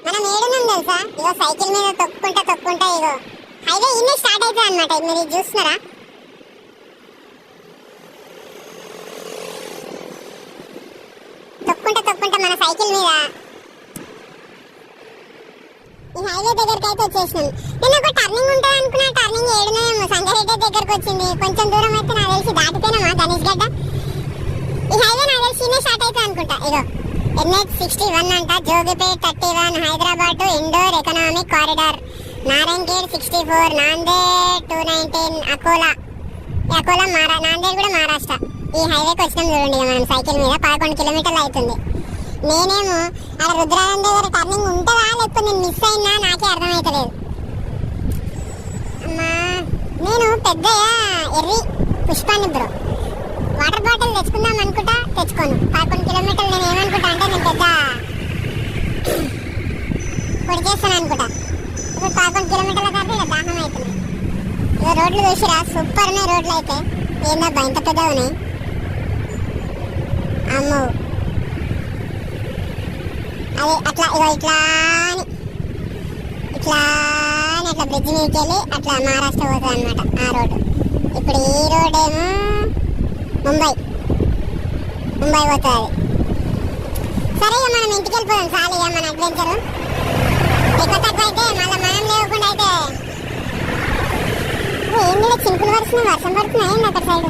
మనం ఏడున్నాం తెలుసా? ఇగో సైకిల్ మీద తొక్కుంటా ఇగో హైవే ఇన్నే స్టార్ట్ అవుతుంది అనమాట. మీరు ఇది చూస్తున్నారా? తొక్కుంటా మన సైకిల్ మీద ఈ హైవే దగ్గరికి అయితే వచ్చేసినాం. నేను ఒక టర్నింగ్ ఉంటుంది అనుకున్నా, టర్నింగ్ ఏడునేమో సంగారెడ్డి దగ్గరకు వచ్చింది. కొంచెం దూరం అయితే నాకు తెలిసి దాటితేనేమా గణేష్ గడ్డ. ఈ హైవే నాకు తెలిసి ఇన్నే స్టార్ట్ అవుతుంది అనుకుంటా. ఇగో NH61 అంట, జోగిపేట్ 31, హైదరాబాద్ ఇండోర్ ఎకనామిక్ కారిడార్, నారాయణఖేడ్ 64, నాందేడ్ 219, అకోలా నాందేడ్ కూడా మహారాష్ట్ర. ఈ హైవేకి వచ్చినాం చూడండి మనం సైకిల్ మీద. 11 కిలోమీటర్లు అవుతుంది. నేనేమో అక్కడ రుద్రారం దగ్గర టర్నింగ్ ఉంటుందా లేకపోతే నేను మిస్ అయినా నాకే అర్థమవుతలేదు. అమ్మా నేను పెద్దయ్య ఎర్రి పుష్పాన్ని బ్రో వాటర్ బాటిల్ తెచ్చుకుందాం అనుకుంటా, తెచ్చుకోను. 11 కిలోమీటర్లు నేను ఏమనుకుంటా అంటే నేను పెద్ద పొడి చేస్తాను అనుకుంటా. ఇప్పుడు 11 కిలోమీటర్ల కాబట్టి ఇలా దాహం అవుతుంది. ఇక రోడ్లు చూసిరా, సూపర్ ఉన్నాయి రోడ్లు అయితే. ఏందబ్బా ఇంత పెద్దగా ఉన్నాయి. అమ్మో అదే అట్లా ఇగో ఇట్లా బ్రిడ్జ్ మీదకి వెళ్ళి అట్లా మహారాష్ట్ర పోతుంది అనమాట ఆ రోడ్డు. ఇప్పుడు ఈ రోడ్ ఏమో ముంబై పోతుంది. సరే ఇక మనం ఇంటికి వెళ్ళిపోదాం. చాలు ఇక మన అడ్వెంచరు. ఎక్కువ తక్కువ అయితే మళ్ళీ మనం లేకుండా అయితే ఏంటి చినుకులు వర్షం పడుతున్నాయి అక్కడ సైడ్.